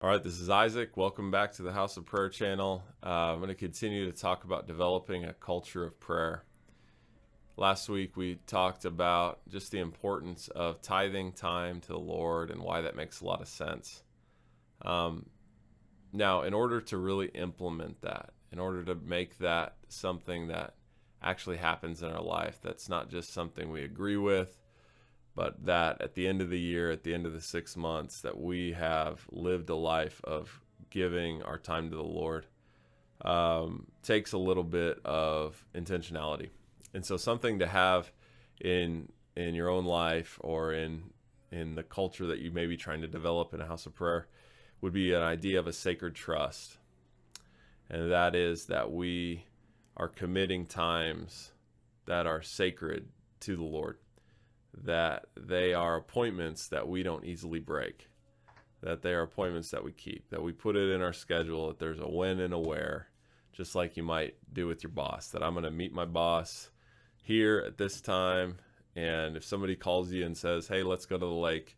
All right, this is Isaac. Welcome back to the House of Prayer channel. I'm going to continue to talk about developing a culture of prayer. Last week we talked about just the importance of tithing time to the Lord and why that makes a lot of sense. Now, in order to really implement that, in order to make that something that actually happens in our life, that's not just something we agree with, but that at the end of the year, at the end of the 6 months, that we have lived a life of giving our time to the Lord, takes a little bit of intentionality. And so something to have in your own life or in the culture that you may be trying to develop in a house of prayer would be an idea of a sacred trust. And that is that we are committing times that are sacred to the Lord, that they are appointments that we don't easily break, that they are appointments that we keep, that we put it in our schedule, that there's a when and a where, just like you might do with your boss, that I'm going to meet my boss here at this time. And if somebody calls you and says, hey, let's go to the lake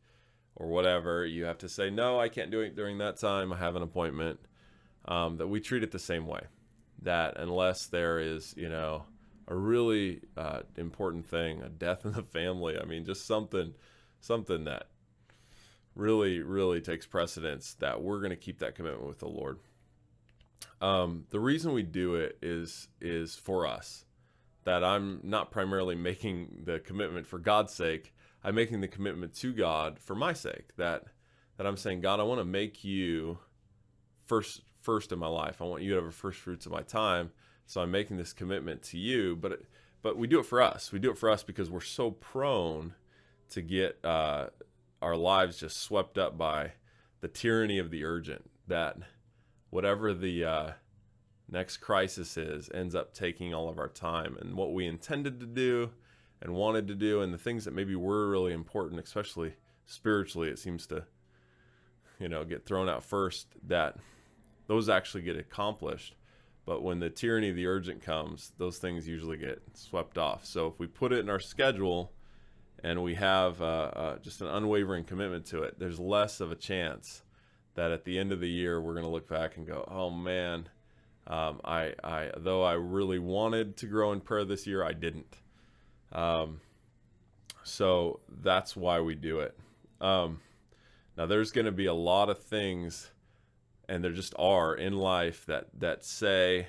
or whatever, you have to say, no, I can't do it during that time. I have an appointment. That we treat it the same way, that unless there is, a really important thing, a death in the family, I mean, just something that really takes precedence, that we're going to keep that commitment with the Lord. The reason we do it is for us, that I'm not primarily making the commitment for God's sake. I'm making the commitment to God for my sake, that I'm saying, God, I want to make you first in my life. I want you to have a first fruits of my time. So I'm making this commitment to you, but we do it for us. We do it for us because we're so prone to get our lives just swept up by the tyranny of the urgent, that whatever the next crisis is ends up taking all of our time, and what we intended to do and wanted to do, and the things that maybe were really important, especially spiritually, it seems to, get thrown out first, that those actually get accomplished. But when the tyranny of the urgent comes, those things usually get swept off. So if we put it in our schedule and we have just an unwavering commitment to it, there's less of a chance that at the end of the year we're going to look back and go, oh man, though I really wanted to grow in prayer this year, I didn't. So that's why we do it. Now there's going to be a lot of things, and there just are in life, that say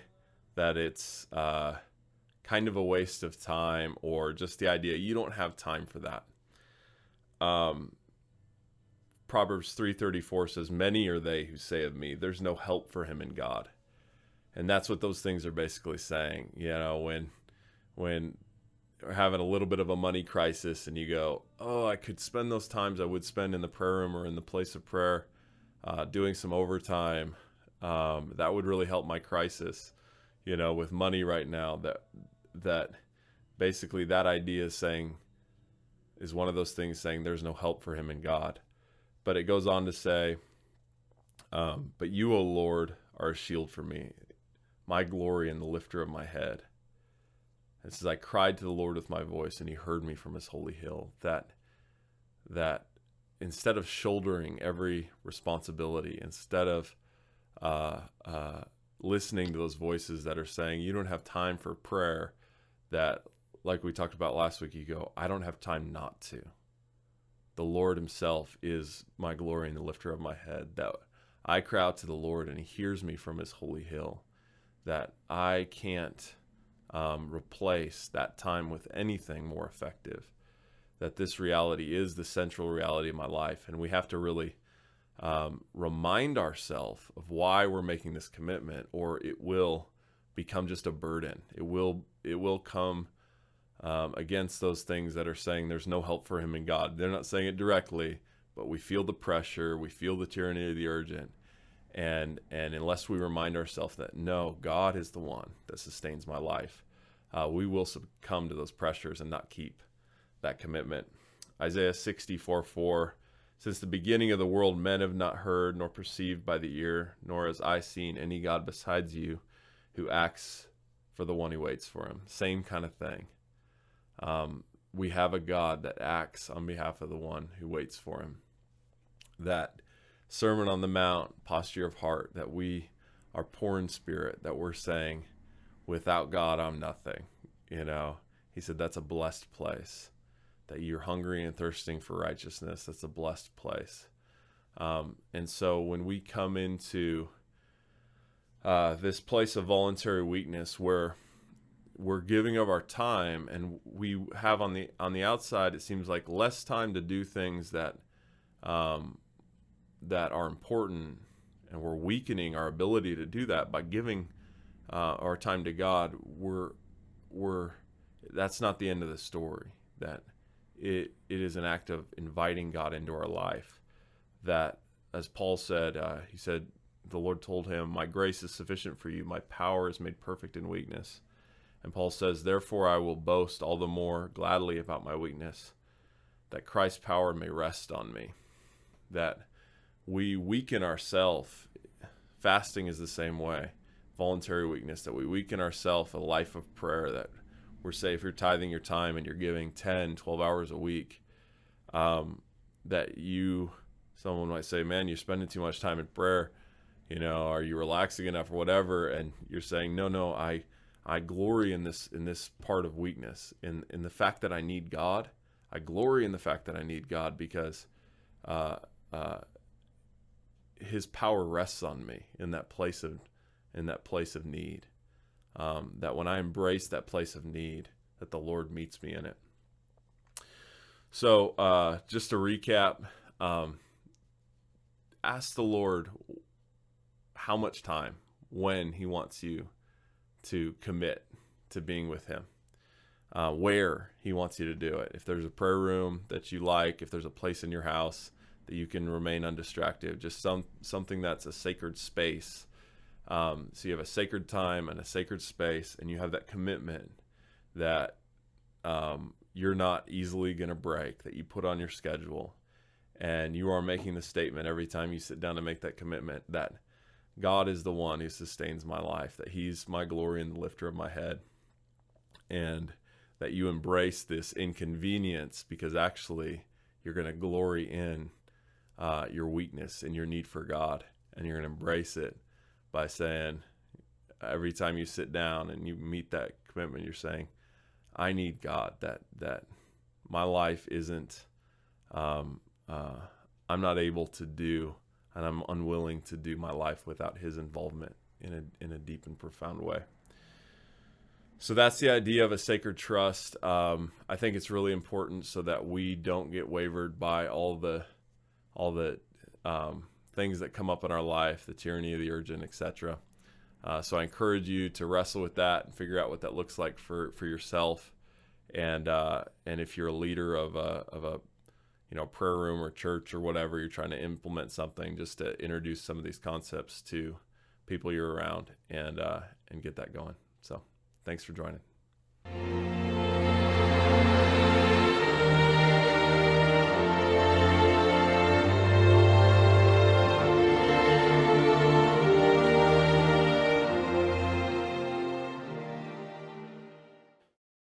that it's kind of a waste of time, or just the idea you don't have time for that. Proverbs 3:34 says, many are they who say of me, there's no help for him in God. And that's what those things are basically saying. When we're having a little bit of a money crisis and you go, oh, I could spend those times I would spend in the prayer room or in the place of prayer, doing some overtime, that would really help my crisis, with money right now. That basically that idea is one of those things saying there's no help for him in God. But it goes on to say, but you, O Lord, are a shield for me, my glory and the lifter of my head. It says, I cried to the Lord with my voice, and he heard me from his holy hill. That instead of shouldering every responsibility, instead of listening to those voices that are saying you don't have time for prayer, that, like we talked about last week, you go, I don't have time not to. The Lord himself is my glory and the lifter of my head, that I cry out to the Lord and he hears me from his holy hill, that I can't replace that time with anything more effective, that this reality is the central reality of my life. And we have to really remind ourselves of why we're making this commitment, or it will become just a burden. It will come against those things that are saying there's no help for him in God. They're not saying it directly, but we feel the pressure, we feel the tyranny of the urgent. And unless we remind ourselves that, no, God is the one that sustains my life, we will succumb to those pressures and not keep that commitment. Isaiah 64:4, since the beginning of the world, men have not heard nor perceived by the ear, nor has I seen any God besides you who acts for the one who waits for him. Same kind of thing. We have a God that acts on behalf of the one who waits for him. That Sermon on the Mount, posture of heart, that we are poor in spirit, that we're saying, without God, I'm nothing. He said that's a blessed place, that you're hungry and thirsting for righteousness. That's a blessed place. And so when we come into this place of voluntary weakness where we're giving of our time, and we have on the outside, it seems like less time to do things that that are important, and we're weakening our ability to do that by giving our time to God. That's not the end of the story. That it is an act of inviting God into our life. That, as Paul said, he said, the Lord told him, "My grace is sufficient for you. My power is made perfect in weakness." And Paul says, "Therefore I will boast all the more gladly about my weakness, that Christ's power may rest on me." That we weaken ourselves. Fasting is the same way. Voluntary weakness, that we weaken ourselves, a life of prayer, that we're saying, if you're tithing your time and you're giving 10, 12 hours a week, that someone might say, "Man, you're spending too much time in prayer. Are you relaxing enough," or whatever? And you're saying, no, I glory in this part of weakness, in the fact that I need God. I glory in the fact that I need God, because His power rests on me in that place of need. That when I embrace that place of need, that the Lord meets me in it. So just to recap, ask the Lord how much time, when He wants you to commit to being with Him, where He wants you to do it. If there's a prayer room that you like, if there's a place in your house that you can remain undistracted, just something that's a sacred space. So you have a sacred time and a sacred space, and you have that commitment that you're not easily going to break, that you put on your schedule, and you are making the statement every time you sit down to make that commitment that God is the one who sustains my life, that He's my glory and the lifter of my head, and that you embrace this inconvenience, because actually you're going to glory in your weakness and your need for God, and you're going to embrace it by saying, every time you sit down and you meet that commitment, you're saying, I need God, that my life isn't, I'm not able to do, and I'm unwilling to do my life without His involvement in a deep and profound way. So that's the idea of a sacred trust. I think it's really important so that we don't get wavered by all the things that come up in our life, the tyranny of the urgent, etc. So I encourage you to wrestle with that and figure out what that looks like for yourself. And if you're a leader of a prayer room or church or whatever, you're trying to implement something, just to introduce some of these concepts to people you're around and get that going. So thanks for joining.